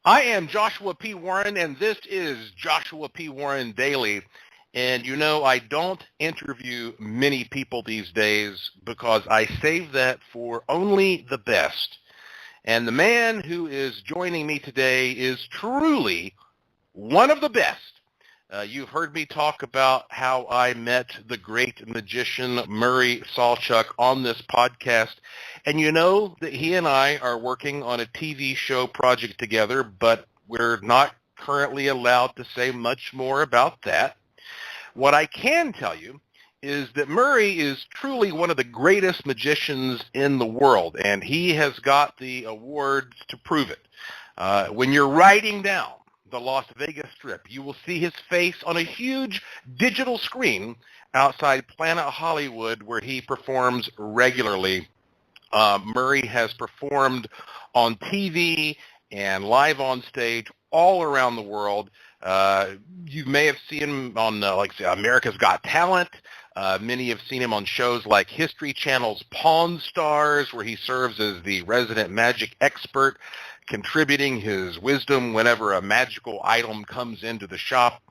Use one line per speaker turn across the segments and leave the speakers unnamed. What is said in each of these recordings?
I am Joshua P. Warren, and this is Joshua P. Warren Daily. And you know, I don't interview many people these days because I save that for only the best. And the man who is joining me today is truly one of the best. You've heard me talk about how I met the great magician Murray Salchuk on this podcast. And you know that he and I are working on a TV show project together, but we're not currently allowed to say much more about that. What I can tell you is that Murray is truly one of the greatest magicians in the world, and he has got the awards to prove it. When you're riding down the Las Vegas Strip, you will see his face on a huge digital screen outside Planet Hollywood where he performs regularly. Murray has performed on TV and live on stage all around the world. You may have seen him on, America's Got Talent. Many have seen him on shows like History Channel's Pawn Stars, where he serves as the resident magic expert, contributing his wisdom whenever a magical item comes into the shop.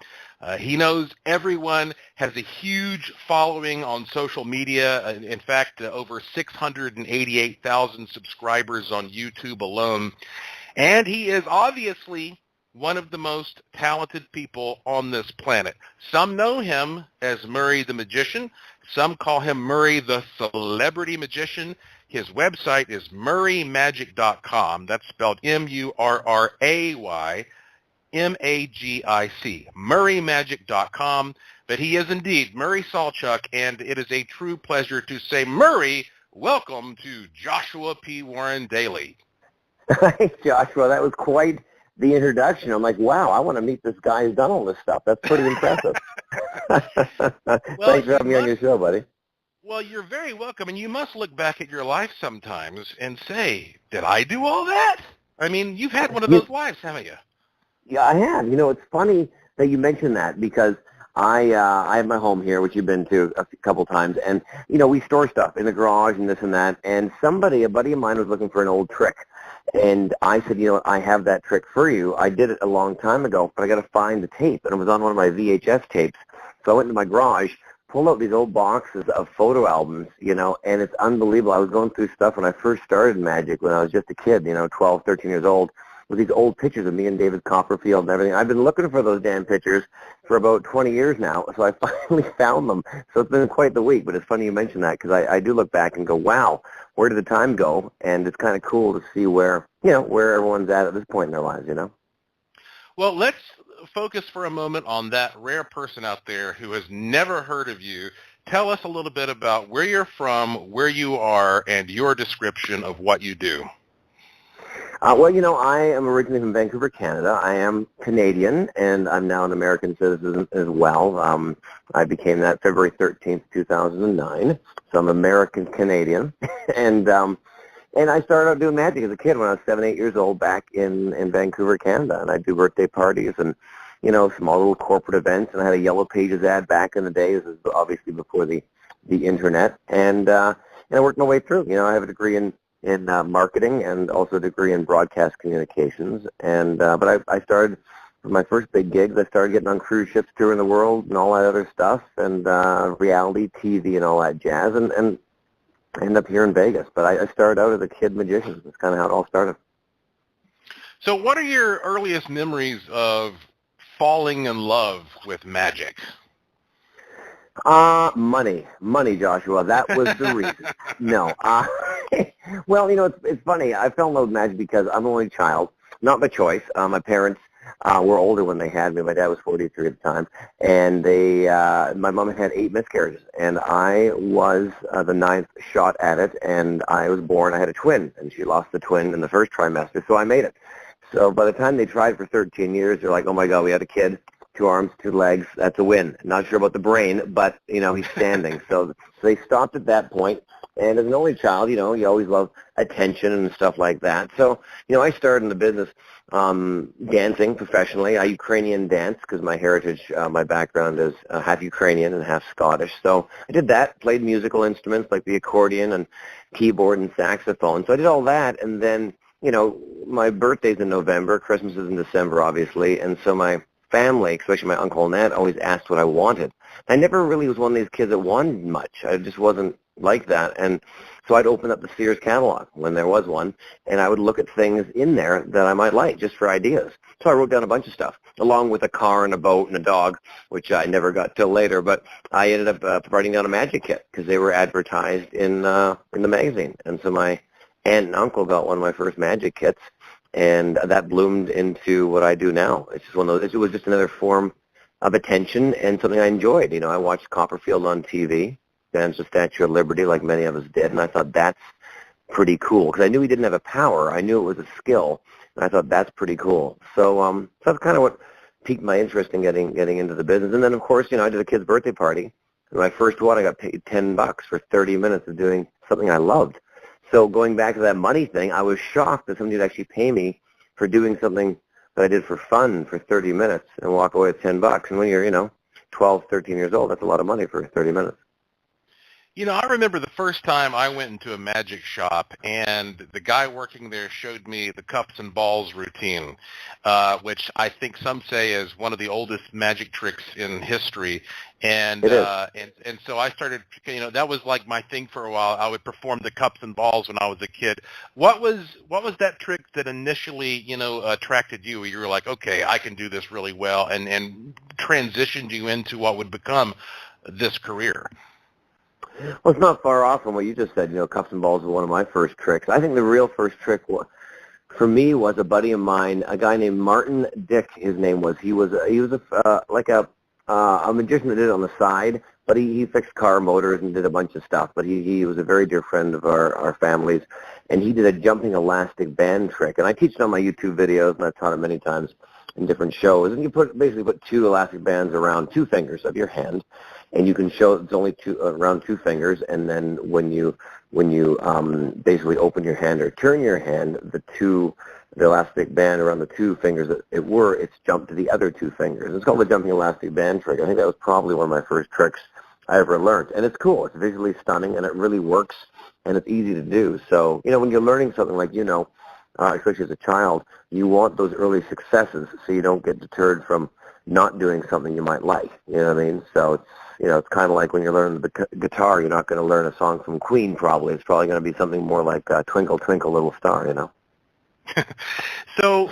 He knows everyone, has a huge following on social media. In fact, over 688,000 subscribers on YouTube alone. And he is obviously one of the most talented people on this planet. Some know him as Murray the Magician. Some call him Murray the Celebrity Magician. His website is murraymagic.com. That's spelled MurrayMagic, murraymagic.com. But he is indeed Murray Salchuk, and it is a true pleasure to say, Murray, welcome to Joshua P. Warren Daily.
Thanks, Joshua. That was quite the introduction. I'm like, wow, I want to meet this guy who's done all this stuff. That's pretty impressive. Thanks for having me on your show, buddy.
Well, you're very welcome, and you must look back at your life sometimes and say, did I do all that? I mean, you've had one of those lives, haven't you?
Yeah, I have. You know, it's funny that you mentioned that because I have my home here, which you've been to a couple times, and, you know, we store stuff in the garage and this and that, and a buddy of mine was looking for an old trick. And I said, you know what, I have that trick for you. I did it a long time ago, but I got to find the tape. And it was on one of my VHS tapes. So I went into my garage, pulled out these old boxes of photo albums, you know, and it's unbelievable. I was going through stuff when I first started magic when I was just a kid, you know, 12, 13 years old, with these old pictures of me and David Copperfield and everything. I've been looking for those damn pictures for about 20 years now, so I finally found them. So it's been quite the week, but it's funny you mentioned that because I do look back and go, wow, where did the time go? And it's kind of cool to see where, you know, where everyone's at this point in their lives, you know?
Well, let's focus for a moment on that rare person out there who has never heard of you. Tell us a little bit about where you're from, where you are, and your description of what you do.
Well, you know, I am originally from Vancouver, Canada. I am Canadian, and I'm now an American citizen as well. I became that February 13th, 2009. So I'm American-Canadian. and I started out doing magic as a kid when I was 7, 8 years old back in Vancouver, Canada. And I do birthday parties and, you know, small little corporate events. And I had a Yellow Pages ad back in the day. This is obviously before the internet. And I worked my way through. You know, I have a degree in marketing and also a degree in broadcast communications. And but I started with my first big gigs. I started getting on cruise ships touring the world and all that other stuff, and reality TV and all that jazz, and ended up here in Vegas. But I started out as a kid magician. That's kind of how it all started.
So what are your earliest memories of falling in love with magic?
Money, Joshua. That was the reason. No. Well, you know, it's funny. I fell in love with magic because I'm the only child, not by choice. My parents were older when they had me. My dad was 43 at the time, and my mom had 8 miscarriages, and I was the 9th shot at it, and I was born. I had a twin, and she lost the twin in the first trimester, so I made it. So by the time they tried for 13 years, they're like, oh, my God, we had a kid. 2 arms, 2 legs, that's a win. Not sure about the brain, but, you know, he's standing. So they stopped at that point. And as an only child, you know, you always love attention and stuff like that. So, you know, I started in the business dancing professionally. I Ukrainian dance because my heritage, my background is half Ukrainian and half Scottish. So I did that, played musical instruments like the accordion and keyboard and saxophone. So I did all that, and then my birthday's in November, Christmas is in December, obviously, and so my family, especially my uncle and aunt, always asked what I wanted. I never really was one of these kids that wanted much. I just wasn't like that. And so I'd open up the Sears catalog when there was one, and I would look at things in there that I might like just for ideas. So I wrote down a bunch of stuff, along with a car and a boat and a dog, which I never got till later. But I ended up writing down a magic kit because they were advertised in the magazine. And so my aunt and uncle got one of my first magic kits, and that bloomed into what I do now. It's just one of those. It was just another form of attention and something I enjoyed. I watched Copperfield on TV, stands the Statue of Liberty, like many of us did, and I thought that's pretty cool because I knew he didn't have a power. I knew it was a skill, and I thought that's pretty cool. So that's kind of what piqued my interest in getting into the business. And then, of course, I did a kid's birthday party. And my first one, I got paid $10 for 30 minutes of doing something I loved. So going back to that money thing, I was shocked that somebody would actually pay me for doing something that I did for fun for 30 minutes and walk away with $10. And when you're, 12, 13 years old, that's a lot of money for 30 minutes.
I remember the first time I went into a magic shop, and the guy working there showed me the cups and balls routine, which I think some say is one of the oldest magic tricks in history. And
it is.
And so I started, that was like my thing for a while. I would perform the cups and balls when I was a kid. What was that trick that initially, attracted you? Where you were like, okay, I can do this really well, and transitioned you into what would become this career?
Well, it's not far off from what you just said. Cups and balls was one of my first tricks. I think the real first trick for me was a buddy of mine, a guy named Martin Dick. His name was. He was like a magician that did it on the side, but he fixed car motors and did a bunch of stuff. But he was a very dear friend of our family's, and he did a jumping elastic band trick. And I teach it on my YouTube videos, and I've taught it many times in different shows. And you basically put two elastic bands around two fingers of your hand, and you can show it's only around two fingers. And then when you basically open your hand or turn your hand, the elastic band around the two fingers it's jumped to the other two fingers. It's called the jumping elastic band trick. I think that was probably one of my first tricks I ever learned. And it's cool. It's visually stunning, and it really works, and it's easy to do. So, when you're learning something like, especially as a child, you want those early successes so you don't get deterred from not doing something you might like. You know what I mean? So it's kind of like when you're learning the guitar, you're not going to learn a song from Queen probably. It's probably going to be something more like Twinkle, Twinkle, Little Star,
So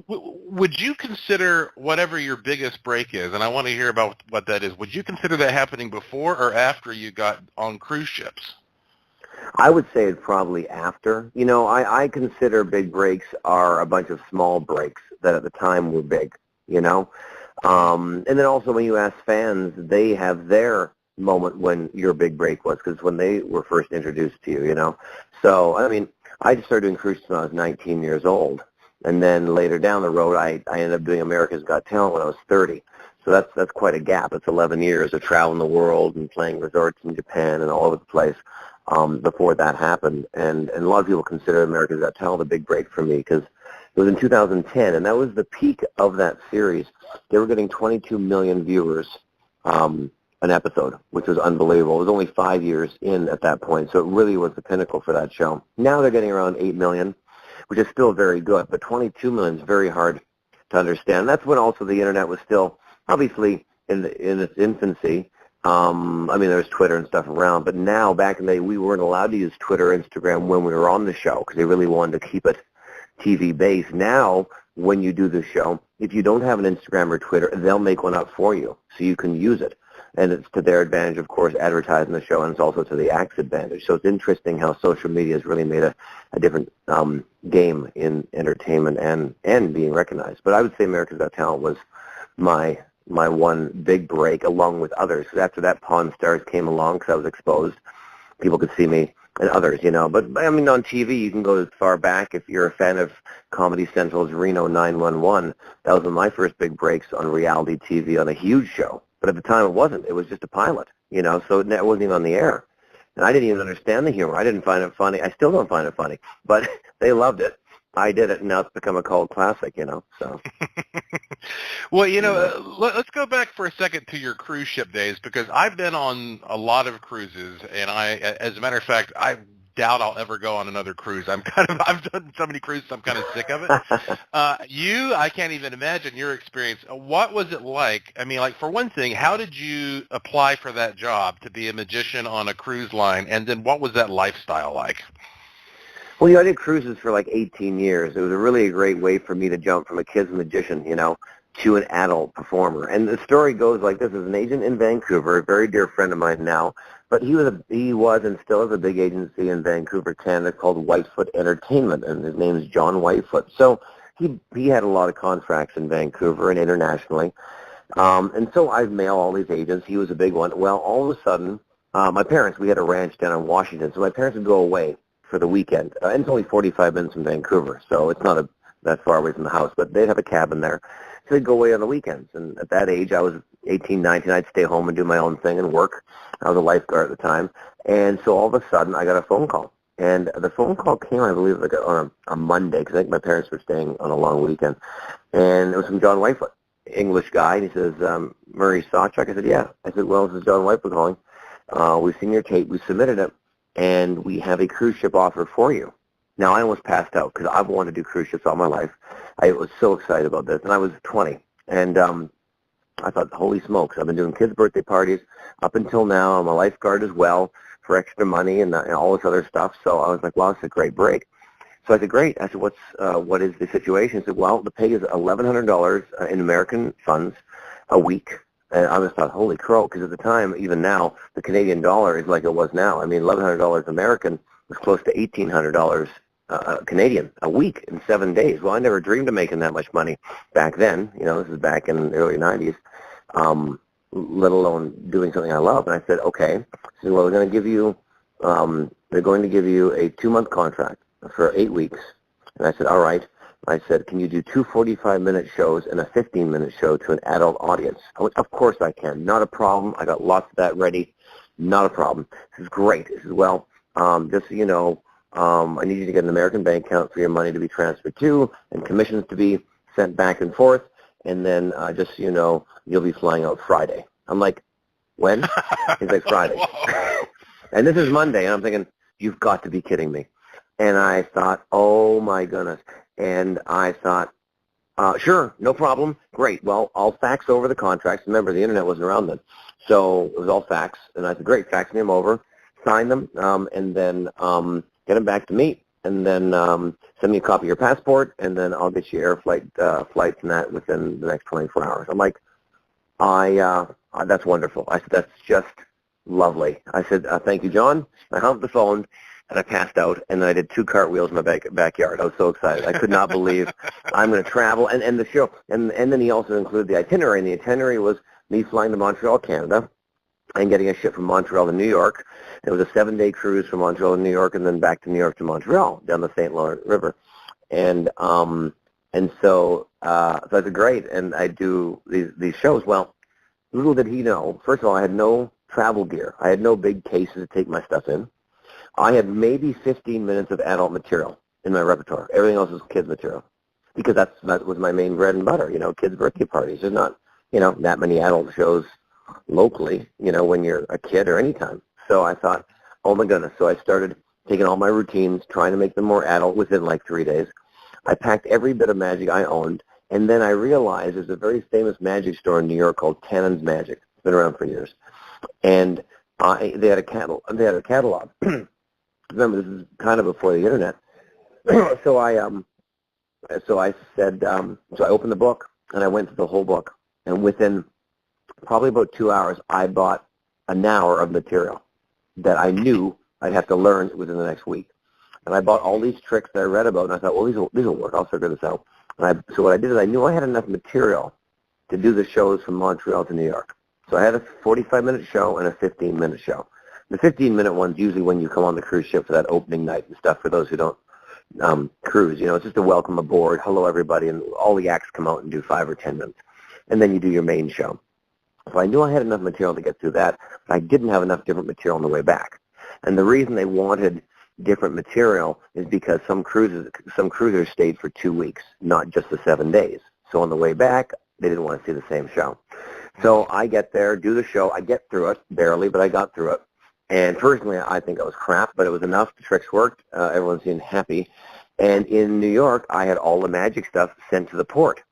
would you consider whatever your biggest break is, and I want to hear about what that is, would you consider that happening before or after you got on cruise ships?
I would say it's probably after. I consider big breaks are a bunch of small breaks that at the time were big, And then also when you ask fans, they have their moment when your big break was, because when they were first introduced to you, So, I just started doing cruise ships when I was 19 years old. And then later down the road, I ended up doing America's Got Talent when I was 30. So that's quite a gap. It's 11 years of traveling the world and playing resorts in Japan and all over the place before that happened. And a lot of people consider America's Got Talent a big break for me because it was in 2010, and that was the peak of that series. They were getting 22 million viewers an episode, which was unbelievable. It was only 5 years in at that point, so it really was the pinnacle for that show. Now they're getting around 8 million, which is still very good, but 22 million is very hard to understand. That's when also the Internet was still, obviously, in its infancy. There was Twitter and stuff around, but now, back in the day, we weren't allowed to use Twitter or Instagram when we were on the show because they really wanted to keep it TV-based. Now, when you do the show, if you don't have an Instagram or Twitter, they'll make one up for you so you can use it. And it's to their advantage, of course, advertising the show, and it's also to the act's advantage. So it's interesting how social media has really made a different game in entertainment and being recognized. But I would say America's Got Talent was my one big break, along with others. Because after that, Pawn Stars came along because I was exposed. People could see me and others, But, on TV, you can go as far back. If you're a fan of Comedy Central's Reno 911, that was one of my first big breaks on reality TV on a huge show. But at the time, it wasn't. It was just a pilot, so it wasn't even on the air. And I didn't even understand the humor. I didn't find it funny. I still don't find it funny. But they loved it. I did it, and now it's become a cult classic, so.
Well, let's go back for a second to your cruise ship days, because I've been on a lot of cruises, and as a matter of fact, I've doubt I'll ever go on another cruise. I've done so many cruises, I'm kind of sick of it. I can't even imagine your experience. What was it like? I mean, like, for one thing, how did you apply for that job to be a magician on a cruise line? And then what was that lifestyle like?
Well, I did cruises for like 18 years. It was a great way for me to jump from a kid's magician, to an adult performer. And the story goes like this. There's an agent in Vancouver, a very dear friend of mine now, but he was and still is a big agency in Vancouver, Canada, called Whitefoot Entertainment, and his name is John Whitefoot. So he had a lot of contracts in Vancouver and internationally. And so I'd mail all these agents. He was a big one. Well, all of a sudden, my parents, we had a ranch down in Washington, so my parents would go away for the weekend. And it's only 45 minutes from Vancouver, so it's not that far away from the house, but they'd have a cabin there. So they'd go away on the weekends. And at that age, I was 18, 19, I'd stay home and do my own thing and work. I was a lifeguard at the time. And so all of a sudden, I got a phone call. And the phone call came, I believe, like on a Monday, because I think my parents were staying on a long weekend. And it was from John Whitefoot, English guy. And he says, Murray Sawchuck? I said, yeah. I said, well, this is John Whitefoot calling. We've seen your tape. We submitted it. And we have a cruise ship offer for you. Now, I almost passed out because I've wanted to do cruise ships all my life. I was so excited about this, and I was 20. And I thought, holy smokes, I've been doing kids' birthday parties up until now. I'm a lifeguard as well for extra money and all this other stuff. So I was like, wow, it's a great break. So I said, great. I said, what is the situation? He said, well, the pay is $1,100 in American funds a week. And I just thought, holy crow, because at the time, even now, the Canadian dollar is like it was now. I mean, $1,100 American was close to $1,800 Canadian a week in 7 days. Well, I never dreamed of making that much money back then. This is back in the early 90s, let alone doing something I love. And I said, okay. He said, well, they're going to give you a 2-month contract for 8 weeks. And I said, all right. I said, can you do 2 45-minute shows and a 15-minute show to an adult audience? I went, of course I can. Not a problem. I got lots of that ready. Not a problem. This is great. He says, well, just so you know, I need you to get an American bank account for your money to be transferred to and commissions to be sent back and forth. And then just so you know, you'll be flying out Friday. I'm like, when? He's like, Friday. And this is Monday. And I'm thinking, you've got to be kidding me. And I thought, oh, my goodness. And I thought, sure, no problem. Great. Well, I'll fax over the contracts. Remember, the Internet wasn't around then. So it was all fax. And I said, great, fax me them over, sign them, and then get them back to me. And then send me a copy of your passport, and then I'll get you flights and that within the next 24 hours. I'm like, that's wonderful. I said, that's just lovely. I said, thank you, John. I hung up the phone. And I passed out, and then I did 2 cartwheels in my backyard. I was so excited. I could not believe I'm going to travel. And the show, and then he also included the itinerary, and the itinerary was me flying to Montreal, Canada, and getting a ship from Montreal to New York. It was a 7-day cruise from Montreal to New York, and then back to New York to Montreal, down the St. Lawrence River. And so that's great, and I do these shows. Well, little did he know, first of all, I had no travel gear. I had no big cases to take my stuff in. I had maybe 15 minutes of adult material in my repertoire. Everything else was kids material because that was my main bread and butter, kids' birthday parties. There's not, that many adult shows locally, when you're a kid or any time. So I thought, oh, my goodness. So I started taking all my routines, trying to make them more adult within like 3 days. I packed every bit of magic I owned, and then I realized there's a very famous magic store in New York called Tannen's Magic. It's been around for years. And they had a catalog. Remember, this is kind of before the Internet. So I opened the book, and I went through the whole book. And within probably about 2 hours, I bought an hour of material that I knew I'd have to learn within the next week. And I bought all these tricks that I read about, and I thought, well, these will work. I'll figure this out. So what I did is I knew I had enough material to do the shows from Montreal to New York. So I had a 45-minute show and a 15-minute show. The 15-minute one's usually when you come on the cruise ship for that opening night and stuff for those who don't cruise. It's just a welcome aboard, hello everybody, and all the acts come out and do 5 or 10 minutes. And then you do your main show. So I knew I had enough material to get through that, but I didn't have enough different material on the way back. And the reason they wanted different material is because some cruisers stayed for 2 weeks, not just the 7 days. So on the way back, they didn't want to see the same show. So I get there, do the show. I get through it, barely, but I got through it. And personally, I think it was crap, but it was enough. The tricks worked. Everyone seemed happy. And in New York, I had all the magic stuff sent to the port.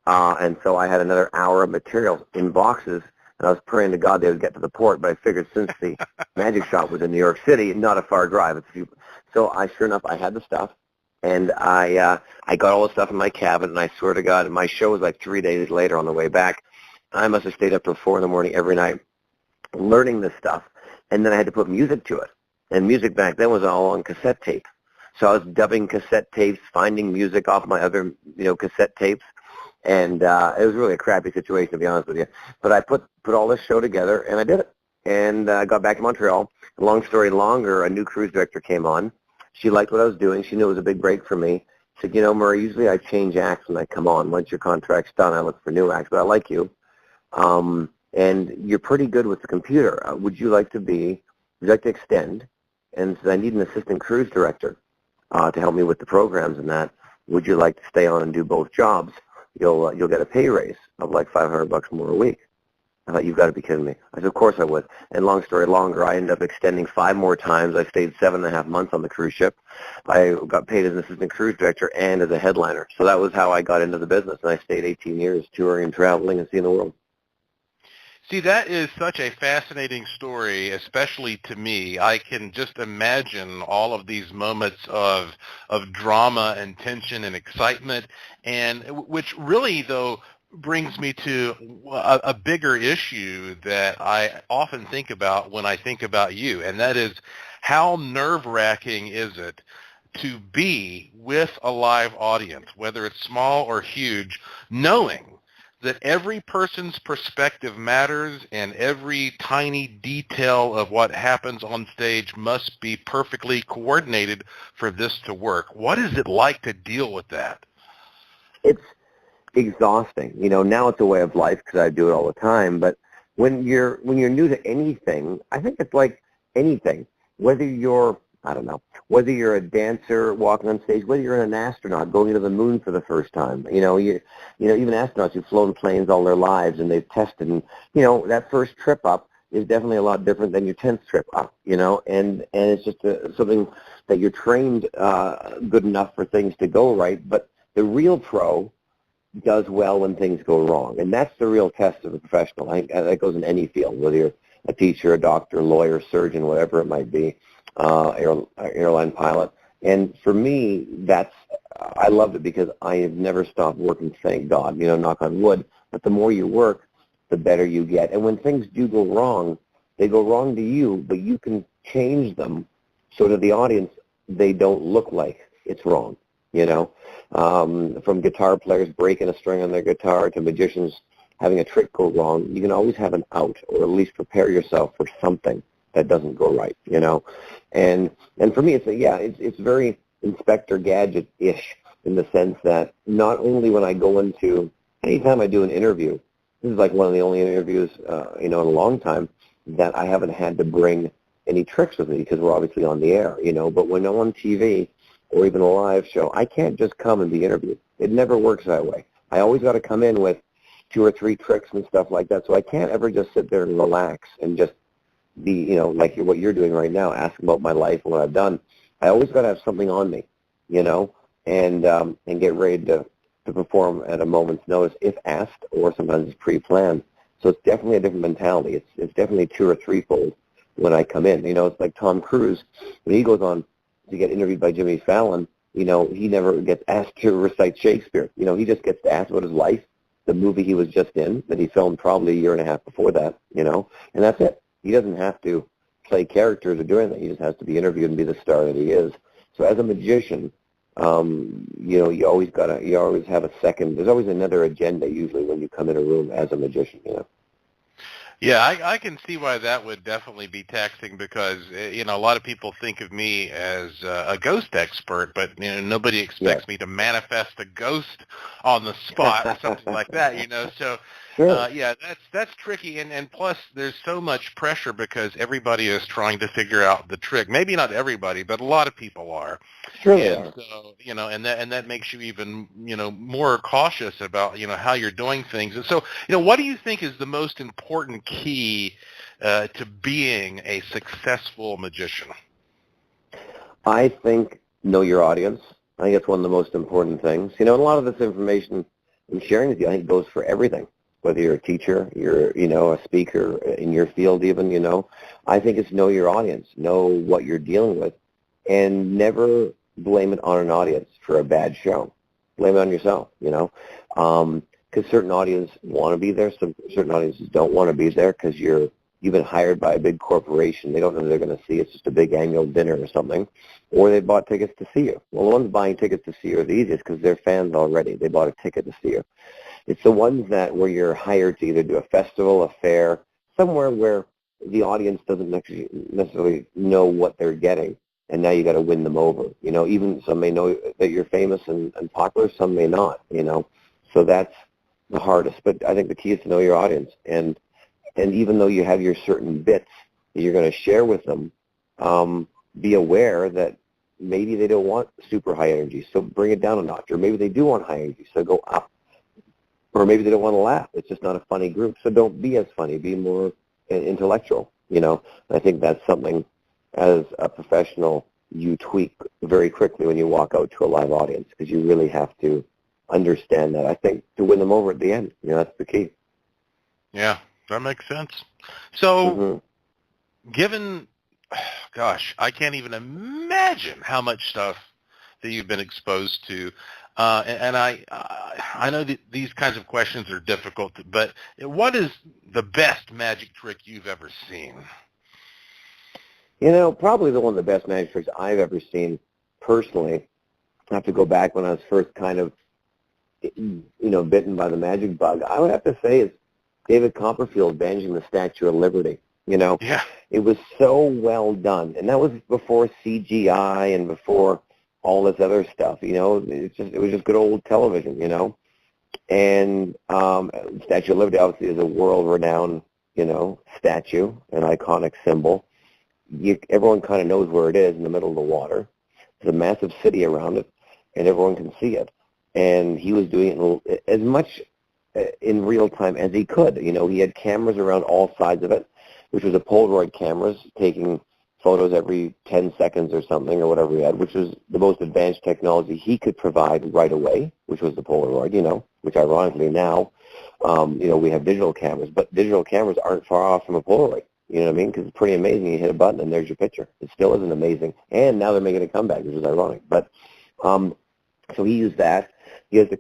And so I had another hour of material in boxes, and I was praying to God they would get to the port. But I figured since the magic shop was in New York City, not a far drive. So sure enough, I had the stuff, and I got all the stuff in my cabin, and I swear to God, my show was like 3 days later on the way back. I must have stayed up till 4 a.m. every night learning this stuff, and then I had to put music to it. And music back then was all on cassette tape. So I was dubbing cassette tapes, finding music off my other, cassette tapes. And it was really a crappy situation, to be honest with you. But I put all this show together, and I did it. And I got back to Montreal. Long story longer, a new cruise director came on. She liked what I was doing. She knew it was a big break for me. She said, Murray, usually I change acts when I come on. Once your contract's done, I look for new acts. But I like you. And you're pretty good with the computer. Would you like to extend? And said, I need an assistant cruise director to help me with the programs and that. Would you like to stay on and do both jobs? You'll get a pay raise of like $500 more a week. I thought, you've got to be kidding me. I said, of course I would. And long story longer, I ended up extending 5 more times. I stayed 7.5 months on the cruise ship. I got paid as an assistant cruise director and as a headliner. So that was how I got into the business, and I stayed 18 years touring and traveling and seeing the world.
See, that is such a fascinating story, especially to me. I can just imagine all of these moments of drama and tension and excitement, and which really, though, brings me to a bigger issue that I often think about when I think about you, and that is how nerve-wracking is it to be with a live audience, whether it's small or huge, knowing that every person's perspective matters and every tiny detail of what happens on stage must be perfectly coordinated for this to work. What is it like to deal with that?
It's exhausting. Now it's a way of life because I do it all the time. But when you're new to anything, I think it's like anything. Whether you're a dancer walking on stage, whether you're an astronaut going to the moon for the first time, even astronauts who've flown planes all their lives and they've tested, and that first trip up is definitely a lot different than your 10th trip up, and it's just something that you're trained good enough for things to go right. But the real pro does well when things go wrong, and that's the real test of a professional. I think that goes in any field, whether you're a teacher, a doctor, lawyer, surgeon, whatever it might be. Airline pilot. And for me, I loved it because I have never stopped working, thank God, knock on wood. But the more you work, the better you get. And when things do go wrong, they go wrong to you, but you can change them so to the audience they don't look like it's wrong, From guitar players breaking a string on their guitar to magicians having a trick go wrong, you can always have an out, or at least prepare yourself for something that doesn't go right, and for me, it's very Inspector Gadget-ish in the sense that not only when I go into, anytime I do an interview, this is like one of the only interviews, in a long time that I haven't had to bring any tricks with me because we're obviously on the air, but when I'm on TV or even a live show, I can't just come and be interviewed. It never works that way. I always got to come in with 2 or 3 tricks and stuff like that, so I can't ever just sit there and relax and just be, like what you're doing right now, ask about my life and what I've done. I always got to have something on me, and get ready to perform at a moment's notice if asked, or sometimes it's pre-planned. So it's definitely a different mentality. It's definitely 2 or 3-fold when I come in. It's like Tom Cruise, when he goes on to get interviewed by Jimmy Fallon, he never gets asked to recite Shakespeare. He just gets to ask about his life, the movie he was just in, that he filmed probably a year and a half before that, and that's it. He doesn't have to play characters or do anything. He just has to be interviewed and be the star that he is. So as a magician, you always have a second. There's always another agenda usually when you come in a room as a magician.
Yeah, I can see why that would definitely be taxing because, a lot of people think of me as a ghost expert, but, nobody expects me to manifest a ghost on the spot or something like that, So
Sure.
Yeah, that's tricky, and plus there's so much pressure because everybody is trying to figure out the trick. Maybe not everybody, but a lot of people are.
Sure they
And
are.
so, and that makes you even, more cautious about, how you're doing things. And so, what do you think is the most important key to being a successful magician?
I think know your audience. I think it's one of the most important things. And a lot of this information I'm sharing with you, I think goes for everything. Whether you're a teacher, you're, a speaker in your field even, I think it's know your audience, know what you're dealing with, and never blame it on an audience for a bad show. Blame it on yourself, because certain audiences want to be there, certain audiences don't want to be there because you've been hired by a big corporation. They don't know they're going to see. It's just a big annual dinner or something. Or they bought tickets to see you. Well, the ones buying tickets to see you are the easiest because they're fans already. They bought a ticket to see you. It's the ones where you're hired to either do a festival, a fair, somewhere where the audience doesn't necessarily know what they're getting, and now you got to win them over. Even some may know that you're famous and popular, some may not. So that's the hardest. But I think the key is to know your audience, and even though you have your certain bits that you're going to share with them, be aware that maybe they don't want super high energy, so bring it down a notch, or maybe they do want high energy, so go up. Or maybe they don't want to laugh. It's just not a funny group. So don't be as funny. Be more intellectual, I think that's something as a professional you tweak very quickly when you walk out to a live audience because you really have to understand that. I think to win them over at the end, that's the key.
Yeah, that makes sense. So
Mm-hmm.
Gosh, I can't even imagine how much stuff that you've been exposed to. And I know that these kinds of questions are difficult, but what is the best magic trick you've ever seen?
Probably one of the best magic tricks I've ever seen personally. I have to go back when I was first kind of, bitten by the magic bug. I would have to say is David Copperfield bandaging the Statue of Liberty.
Yeah.
It was so well done, and that was before CGI and before all this other stuff. It was just good old television. And Statue of Liberty obviously is a world-renowned, statue, an iconic symbol. Everyone kind of knows where it is in the middle of the water. There's a massive city around it, and everyone can see it. And he was doing it as much in real time as he could. He had cameras around all sides of it, which was a Polaroid cameras taking photos every 10 seconds or something or whatever he had, which was the most advanced technology he could provide right away, which was the Polaroid, which ironically now, we have digital cameras, but digital cameras aren't far off from a Polaroid. You know what I mean? Because it's pretty amazing. You hit a button and there's your picture. It still isn't amazing. And now they're making a comeback, which is ironic. But so he used that. He used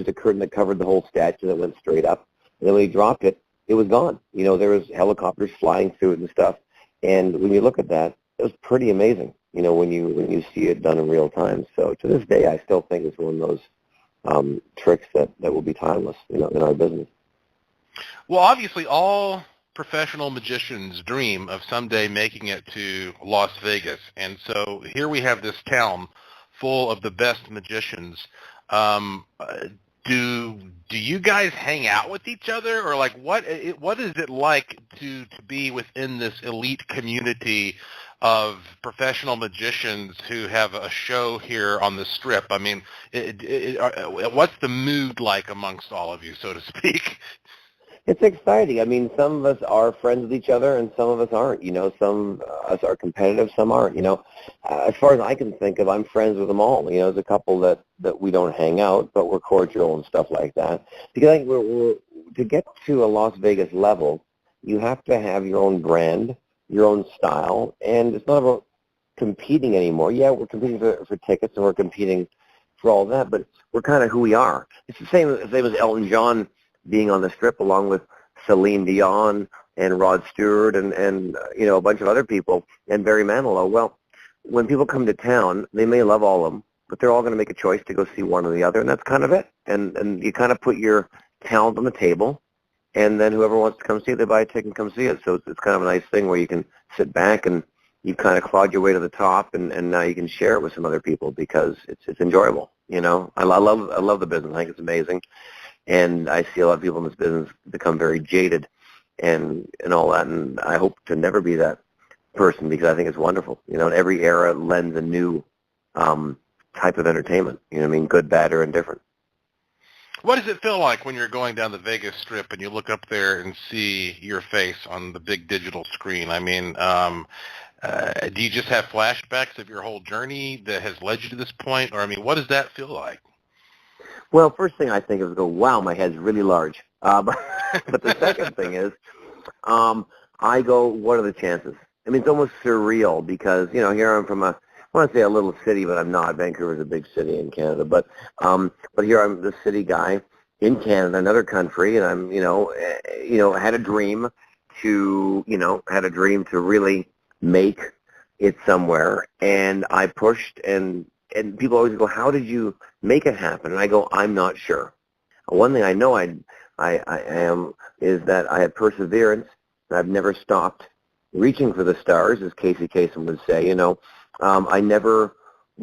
a curtain that covered the whole statue that went straight up. And then when he dropped it, it was gone. There was helicopters flying through it and stuff. And when you look at that, it was pretty amazing, when you see it done in real time. So to this day, I still think it's one of those tricks that will be timeless, in our business.
Well, obviously, all professional magicians dream of someday making it to Las Vegas. And so here we have this town full of the best magicians. Do you guys hang out with each other, or like what is it like to be within this elite community of professional magicians who have a show here on the Strip? I mean, what's the mood like amongst all of you, so to speak?
It's exciting. I mean, some of us are friends with each other, and some of us aren't. Some of us are competitive, some aren't. As far as I can think of, I'm friends with them all. There's a couple that we don't hang out, but we're cordial and stuff like that. Because I think to get to a Las Vegas level, you have to have your own brand, your own style, and it's not about competing anymore. Yeah, we're competing for tickets, and we're competing for all that, but we're kind of who we are. It's the same as Elton John being on the Strip along with Celine Dion and Rod Stewart and a bunch of other people and Barry Manilow. Well, when people come to town, they may love all of them, but they're all going to make a choice to go see one or the other, and that's kind of it. And you kind of put your talent on the table, and then whoever wants to come see it, they buy a ticket and come see it. So it's kind of a nice thing where you can sit back and you kind of clawed your way to the top, and now you can share it with some other people because it's enjoyable. I love the business. I think it's amazing. And I see a lot of people in this business become very jaded and all that, and I hope to never be that person because I think it's wonderful. You know, every era lends a new type of entertainment. You know what I mean? Good, bad, or indifferent.
What does it feel like when you're going down the Vegas Strip and you look up there and see your face on the big digital screen? I mean, do you just have flashbacks of your whole journey that has led you to this point? Or, I mean, what does that feel like?
Well, first thing I think of is go, wow, my head's really large. But the second thing is, I go, what are the chances? I mean, it's almost surreal because, you know, here I'm from I want to say a little city, but I'm not. Vancouver's a big city in Canada. But here I'm the city guy in Canada, another country, and I'm, had a dream to really make it somewhere. And I pushed, and people always go, how did you make it happen? And I go, I'm not sure. One thing I know I am is that I have perseverance. I've never stopped reaching for the stars, as Casey Kasem would say. You know, there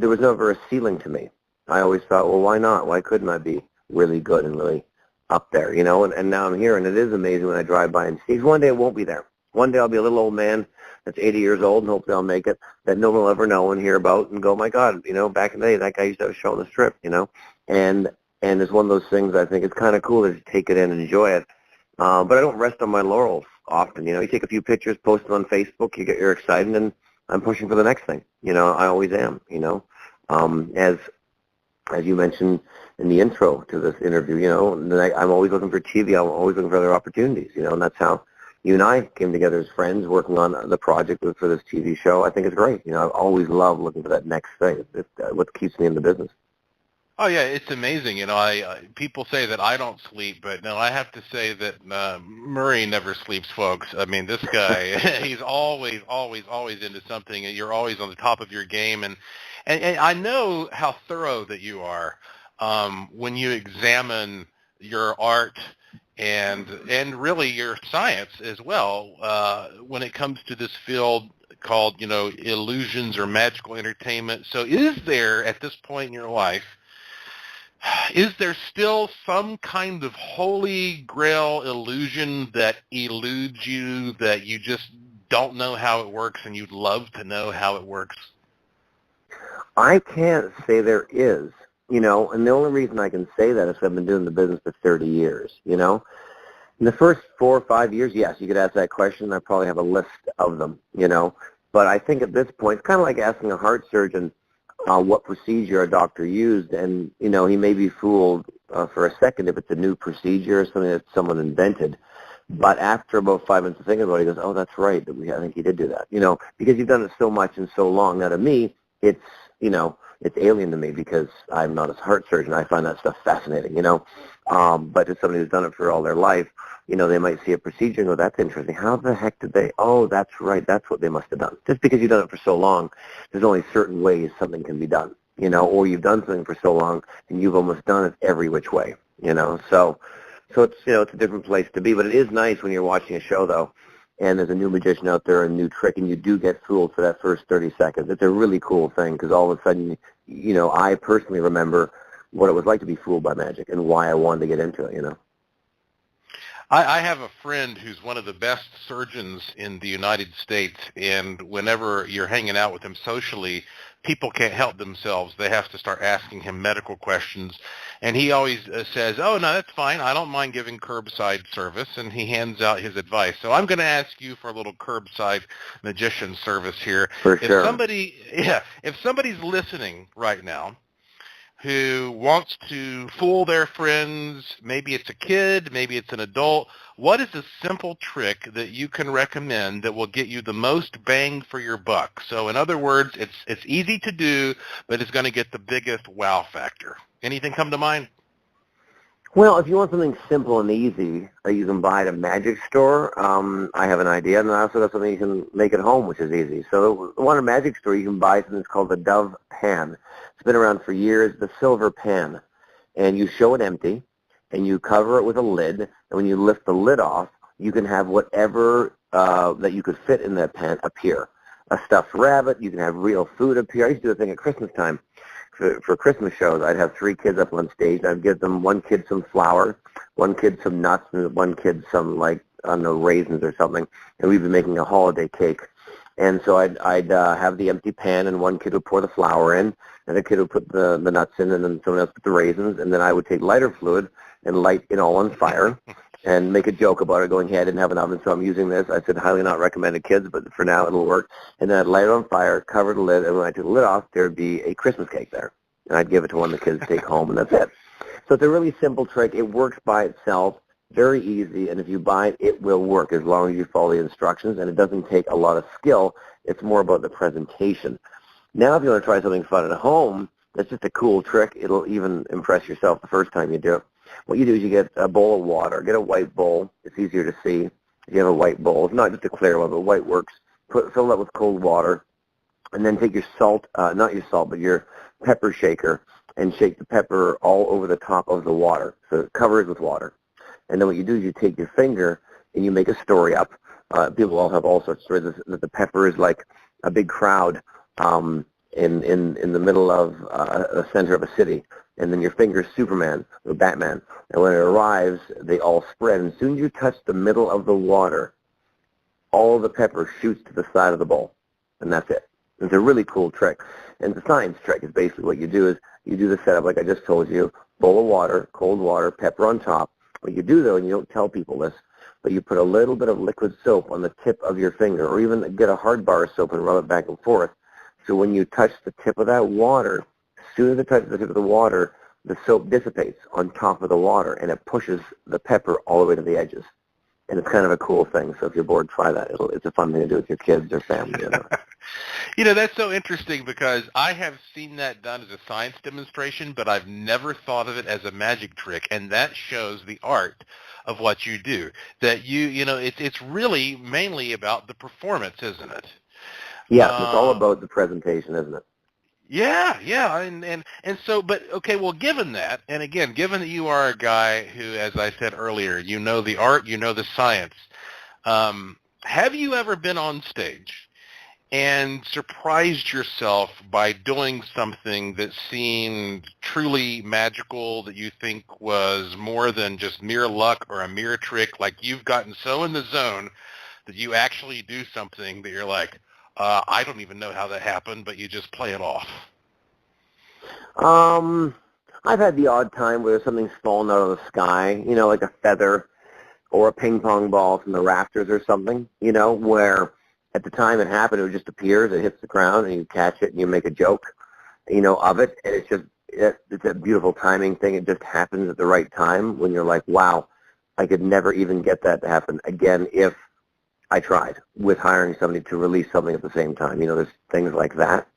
was never a ceiling to me. I always thought, well, why not? Why couldn't I be really good and really up there? You know, and now I'm here, and it is amazing when I drive by and see. One day it won't be there. One day I'll be a little old man that's 80 years old, and hopefully I'll make it, that no one will ever know and hear about and go, my God, you know, back in the day, that guy used to have a show on the Strip, you know. And it's one of those things I think it's kind of cool to take it in and enjoy it. But I don't rest on my laurels often. You know, you take a few pictures, post them on Facebook, you're excited, and I'm pushing for the next thing. You know, I always am, you know. As you mentioned in the intro to this interview, you know, I'm always looking for TV. I'm always looking for other opportunities, you know, and that's how you and I came together as friends working on the project for this TV show. I think it's great. You know, I've always loved looking for that next thing. It's what keeps me in the business.
Oh yeah, it's amazing. You know, people say that I don't sleep, but no, I have to say that Murray never sleeps, folks. I mean, this guy, he's always into something, and you're always on the top of your game. And I know how thorough that you are when you examine your art and really your science as well when it comes to this field called, you know, illusions or magical entertainment. So is there, at this point in your life, is there still some kind of holy grail illusion that eludes you, that you just don't know how it works and you'd love to know how it works?
I can't say there is, you know, and the only reason I can say that is I've been doing the business for 30 years, you know. In the first 4 or 5 years, yes, you could ask that question. I probably have a list of them, you know. But I think at this point, it's kind of like asking a heart surgeon what procedure a doctor used, and, you know, he may be fooled for a second if it's a new procedure or something that someone invented. But after about 5 minutes of thinking about it, he goes, oh, that's right. I think he did do that, you know, because you've done it so much and so long. Now, to me, it's, you know, it's alien to me because I'm not a heart surgeon. I find that stuff fascinating, you know. But to somebody who's done it for all their life, you know, they might see a procedure and go, that's interesting. How the heck did they? Oh, that's right. That's what they must have done. Just because you've done it for so long, there's only certain ways something can be done, you know, or you've done something for so long and you've almost done it every which way, you know. So it's, you know, it's a different place to be. But it is nice when you're watching a show, though, and there's a new magician out there, a new trick, and you do get fooled for that first 30 seconds. It's a really cool thing because all of a sudden, you know, I personally remember what it was like to be fooled by magic and why I wanted to get into it, you know.
I have a friend who's one of the best surgeons in the United States, and whenever you're hanging out with him socially, people can't help themselves. They have to start asking him medical questions, and he always says, oh, no, that's fine. I don't mind giving curbside service, and he hands out his advice. So I'm going to ask you for a little curbside magician service here.
For sure.
If somebody's listening right now who wants to fool their friends, maybe it's a kid, maybe it's an adult, what is a simple trick that you can recommend that will get you the most bang for your buck? So in other words, it's easy to do, but it's going to get the biggest wow factor. Anything come to mind?
Well, if you want something simple and easy, you can buy at a magic store. I have an idea, and I also got something you can make at home, which is easy. So the one at a magic store, you can buy something that's called the Dove Pan. It's been around for years, the silver pan. And you show it empty, and you cover it with a lid, and when you lift the lid off, you can have whatever that you could fit in that pan appear. A stuffed rabbit, you can have real food appear. I used to do a thing at Christmas time. For Christmas shows, I'd have 3 kids up on stage. I'd give them one kid some flour, one kid some nuts, and one kid some, like, I don't know, raisins or something, and we'd be making a holiday cake. And so I'd have the empty pan, and one kid would pour the flour in, and the kid would put the nuts in, and then someone else put the raisins, and then I would take lighter fluid and light it all on fire and make a joke about it, going, hey, I didn't have an oven, so I'm using this. I said, highly not recommended, kids, but for now it'll work. And then I'd light it on fire, cover the lid, and when I took the lid off, there would be a Christmas cake there. And I'd give it to one of the kids to take home, and that's it. So it's a really simple trick. It works by itself, very easy, and if you buy it, it will work as long as you follow the instructions, and it doesn't take a lot of skill. It's more about the presentation. Now, if you want to try something fun at home, that's just a cool trick. It'll even impress yourself the first time you do it. What you do is you get a bowl of water. Get a white bowl. It's easier to see if you have a white bowl. It's not just a clear one, but white works. Fill that with cold water, and then take your salt, not your salt, but your pepper shaker, and shake the pepper all over the top of the water. So cover it with water. And then what you do is you take your finger and you make a story up. People all have all sorts of stories. That the pepper is like a big crowd in the middle of the center of a city. And then your finger is Superman or Batman. And when it arrives, they all spread. And as soon as you touch the middle of the water, all the pepper shoots to the side of the bowl. And that's it. It's a really cool trick. And the science trick is basically what you do is you do the setup like I just told you, bowl of water, cold water, pepper on top. What you do, though, and you don't tell people this, but you put a little bit of liquid soap on the tip of your finger, or even get a hard bar of soap and rub it back and forth. So when you touch the tip of that water, as soon as it touches the tip of the water, the soap dissipates on top of the water, and it pushes the pepper all the way to the edges. And it's kind of a cool thing. So if you're bored, try that. It's a fun thing to do with your kids or family. You know?
You know, that's so interesting because I have seen that done as a science demonstration, but I've never thought of it as a magic trick, and that shows the art of what you do. That you know, it's really mainly about the performance, isn't it?
Yeah, it's all about the presentation, isn't it?
Yeah, and so, but okay, well, given that, and again, given that you are a guy who, as I said earlier, you know the art, you know the science, have you ever been on stage and surprised yourself by doing something that seemed truly magical, that you think was more than just mere luck or a mere trick, like you've gotten so in the zone that you actually do something that you're like, I don't even know how that happened, but you just play it off?
I've had the odd time where something's fallen out of the sky, you know, like a feather or a ping pong ball from the rafters or something, you know, where at the time it happened, it just appears, it hits the ground, and you catch it and you make a joke, you know, of it. And it's a beautiful timing thing. It just happens at the right time when you're like, wow, I could never even get that to happen again if I tried with hiring somebody to release something at the same time. You know, there's things like that.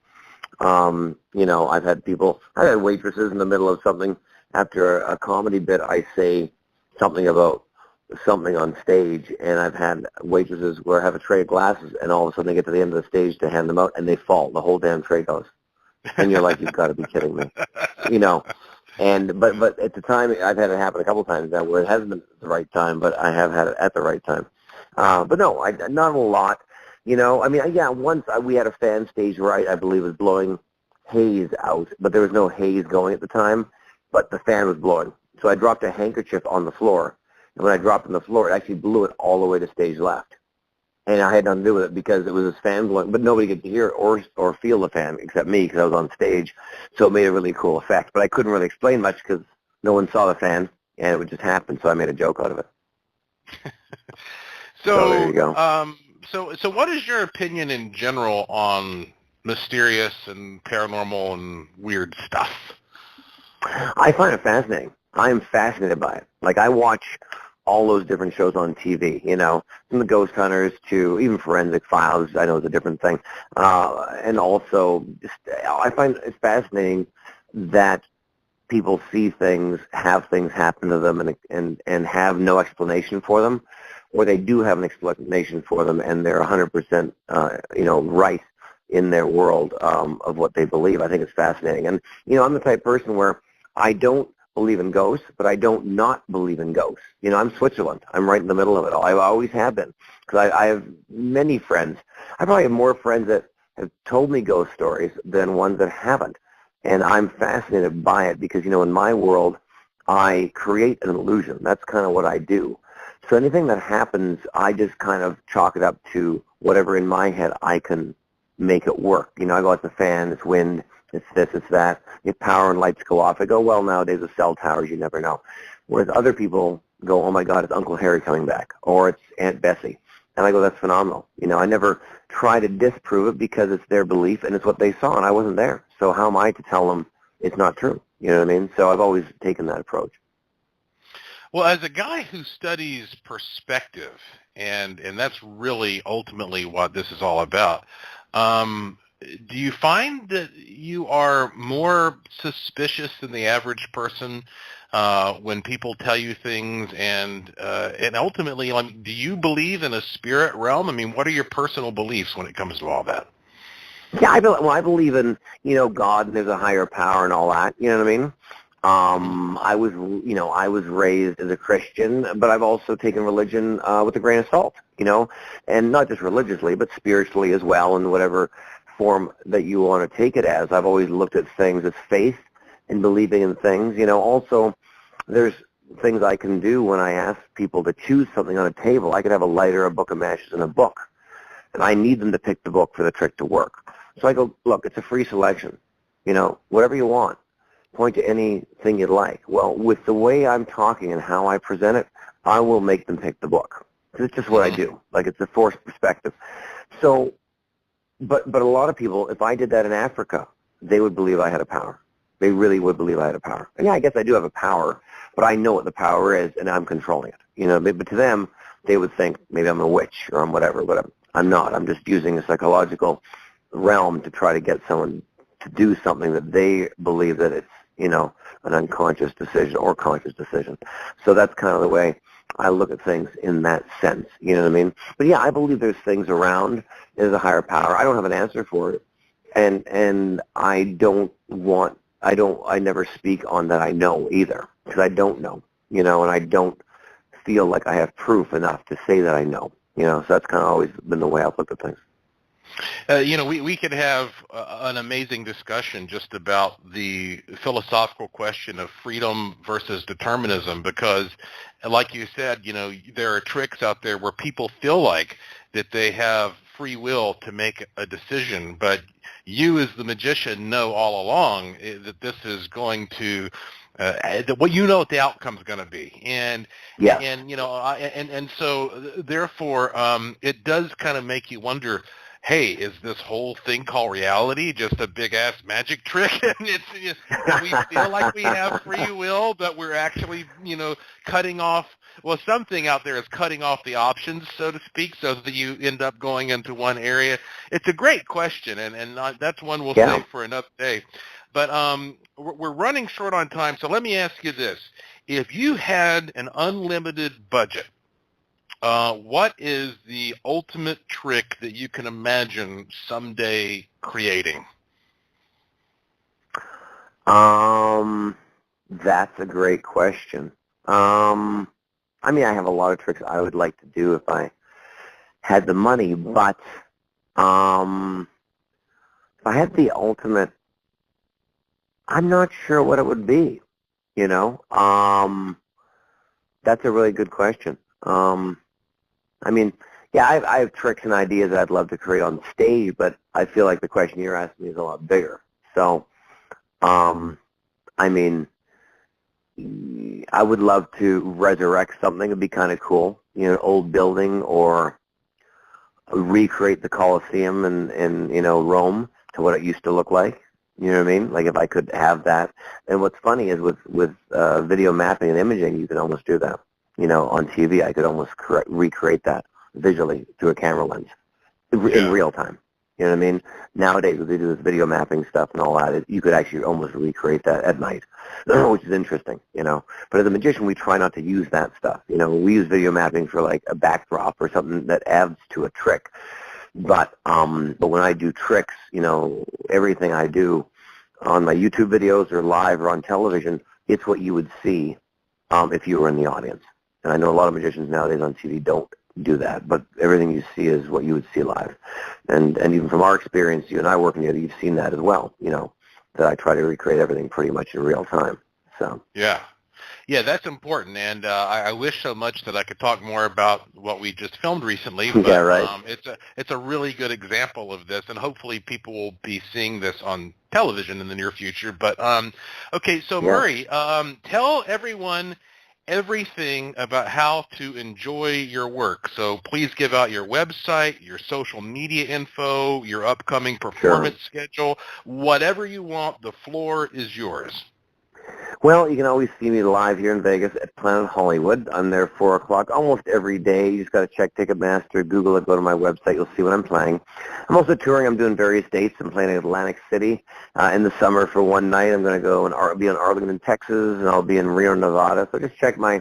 You know, I've had waitresses in the middle of something. After a comedy bit, I say something about something on stage, and I've had waitresses where I have a tray of glasses, and all of a sudden they get to the end of the stage to hand them out, and they fall. The whole damn tray goes. And you're like, you've got to be kidding me. You know. And but at the time, I've had it happen a couple of times now where it hasn't been at the right time, but I have had it at the right time. But no, not a lot. You know, I mean, yeah, once we had a fan stage where I believe was blowing haze out, but there was no haze going at the time, but the fan was blowing. So I dropped a handkerchief on the floor, and when I dropped it on the floor, it actually blew it all the way to stage left. And I had nothing to do with it because it was this fan blowing, but nobody could hear or feel the fan except me because I was on stage. So it made a really cool effect. But I couldn't really explain much because no one saw the fan, and it would just happen. So I made a joke out of it.
So
there you go.
So what is your opinion in general on mysterious and paranormal and weird stuff?
I find it fascinating. I am fascinated by it. Like, I watch all those different shows on TV, you know, from the Ghost Hunters to even Forensic Files. I know it's a different thing. And also, I find it fascinating that people see things, have things happen to them, and have no explanation for them, or they do have an explanation for them, and they're 100%, you know, right in their world of what they believe. I think it's fascinating. And, you know, I'm the type of person where I don't believe in ghosts, but I don't not believe in ghosts. You know, I'm Switzerland. I'm right in the middle of it all. I always have been, because I have many friends. I probably have more friends that have told me ghost stories than ones that haven't. And I'm fascinated by it because, you know, in my world, I create an illusion. That's kind of what I do. So anything that happens, I just kind of chalk it up to whatever in my head I can make it work. You know, I go, it's a fan, it's wind, it's this, it's that. If power and lights go off, I go, well, nowadays with cell towers, you never know. Whereas other people go, oh my God, it's Uncle Harry coming back, or it's Aunt Bessie. And I go, that's phenomenal. You know, I never try to disprove it because it's their belief and it's what they saw, and I wasn't there. So how am I to tell them it's not true? You know what I mean? So I've always taken that approach.
Well, as a guy who studies perspective, and that's really ultimately what this is all about, do you find that you are more suspicious than the average person when people tell you things, and ultimately, do you believe in a spirit realm? I mean, what are your personal beliefs when it comes to all that?
Yeah, I believe in, you know, God and there's a higher power and all that. You know what I mean? I was raised as a Christian, but I've also taken religion with a grain of salt, you know, and not just religiously, but spiritually as well, in whatever form that you want to take it as. I've always looked at things as faith and believing in things. You know, also there's things I can do when I ask people to choose something on a table. I could have a lighter, a book of matches, and a book, and I need them to pick the book for the trick to work. So I go, look, it's a free selection. You know, whatever you want. Point to anything you'd like. Well, with the way I'm talking and how I present it, I will make them pick the book. It's just what I do. Like, it's a forced perspective. So, but a lot of people, if I did that in Africa, they would believe I had a power. They really would believe I had a power. And yeah, I guess I do have a power, but I know what the power is, and I'm controlling it. You know, but to them, they would think maybe I'm a witch or I'm whatever, but I'm not. I'm just using a psychological realm to try to get someone to do something that they believe that it's, you know, an unconscious decision or conscious decision. So that's kind of the way I look at things in that sense. You know what I mean? But yeah, I believe there's things around. There's a higher power. I don't have an answer for it, and I never speak on that I know either, because I don't know. You know, and I don't feel like I have proof enough to say that I know. You know, so that's kind of always been the way I've looked at things.
You know, we could have an amazing discussion just about the philosophical question of freedom versus determinism, because, like you said, you know, there are tricks out there where people feel like that they have free will to make a decision, but you as the magician know all along that this is going to well, you know what the outcome is going to be, and
yeah.
and you know, and so therefore, it does kind of make you wonder, hey, is this whole thing called reality just a big-ass magic trick? And we feel like we have free will, but we're actually, you know, cutting off, well, something out there is cutting off the options, so to speak, so that you end up going into one area. It's a great question, and that's one we'll save for another day. But we're running short on time, so let me ask you this. If you had an unlimited budget, what is the ultimate trick that you can imagine someday creating?
That's a great question. I mean, I have a lot of tricks I would like to do if I had the money, but if I had the ultimate, I'm not sure what it would be, you know? That's a really good question. I mean, yeah, I have tricks and ideas that I'd love to create on stage, but I feel like the question you're asking me is a lot bigger. So, I mean, I would love to resurrect something. It'd be kind of cool, you know, an old building, or recreate the Colosseum in you know, Rome to what it used to look like. You know what I mean? Like, if I could have that. And what's funny is with video mapping and imaging, you can almost do that. You know, on TV, I could almost recreate that visually through a camera lens in real time. You know what I mean? Nowadays, when they do this video mapping stuff and all that, you could actually almost recreate that at night, which is interesting, you know. But as a magician, we try not to use that stuff. You know, we use video mapping for, like, a backdrop or something that adds to a trick. But when I do tricks, you know, everything I do on my YouTube videos or live or on television, it's what you would see if you were in the audience. And I know a lot of magicians nowadays on TV don't do that, but everything you see is what you would see live. And even from our experience, you and I working together, you've seen that as well, you know, that I try to recreate everything pretty much in real time. So
yeah. Yeah, that's important, and I wish so much that I could talk more about what we just filmed recently.
Yeah,
But
right.
it's a really good example of this, and hopefully people will be seeing this on television in the near future. But okay, so
Yeah.
Murray, tell everyone everything about how to enjoy your work. So please give out your website, your social media info, your upcoming performance schedule, whatever you want. The floor is yours.
Well, you can always see me live here in Vegas at Planet Hollywood. I'm there 4 o'clock almost every day. You just got to check Ticketmaster, Google it, go to my website. You'll see what I'm playing. I'm also touring. I'm doing various dates. I'm playing in Atlantic City in the summer for one night. I'm going to go and be in Arlington, Texas, and I'll be in Reno, Nevada. So just check my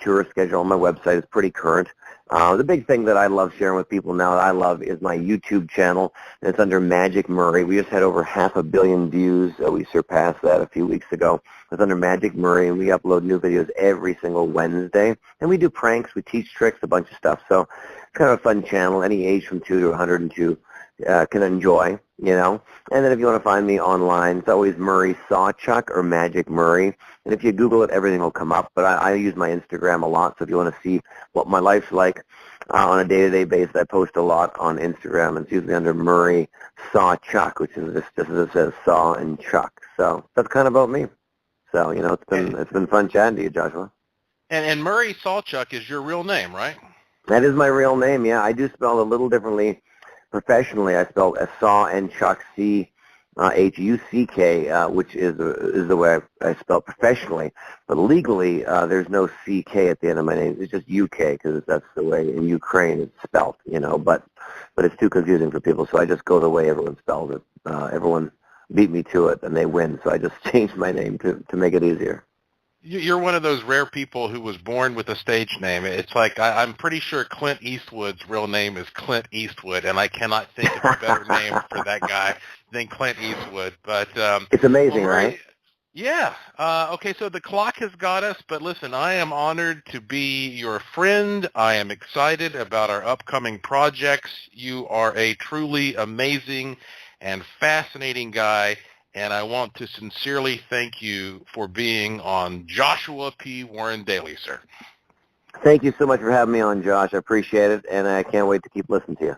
tour schedule on my website. It's pretty current. The big thing that I love sharing with people now that I love is my YouTube channel. And it's under Magic Murray. We just had over 500 million views. We surpassed that a few weeks ago. It's under Magic Murray, and we upload new videos every single Wednesday. And we do pranks. We teach tricks, a bunch of stuff. So it's kind of a fun channel. Any age from 2 to 102 can enjoy, you know. And then if you want to find me online, it's always Murray Sawchuck or Magic Murray. And if you Google it, everything will come up. But I use my Instagram a lot, so if you want to see what my life's like on a day-to-day basis, I post a lot on Instagram. It's usually under Murray Sawchuck, which is just as it says, Saw and Chuck. So that's kind of about me. So, you know, it's been fun chatting to you, Joshua.
And Murray Sawchuck is your real name, right?
That is my real name, yeah. I do spell it a little differently. Professionally, I spelled Saw and Chuck, Chuck, which is the way I spell it professionally. But legally, there's no CK at the end of my name. It's just UK because that's the way in Ukraine it's spelled, you know. But it's too confusing for people, so I just go the way everyone spells it. Everyone beat me to it, and they win, so I just changed my name to make it easier.
You're one of those rare people who was born with a stage name. It's like I'm pretty sure Clint Eastwood's real name is Clint Eastwood, and I cannot think of a better name for that guy than Clint Eastwood. But
it's amazing,
Murray,
right?
Yeah. Okay, so the clock has got us, but listen, I am honored to be your friend. I am excited about our upcoming projects. You are a truly amazing and fascinating guy, and I want to sincerely thank you for being on Joshua P. Warren Daily, sir.
Thank you so much for having me on, Josh. I appreciate it, and I can't wait to keep listening to you.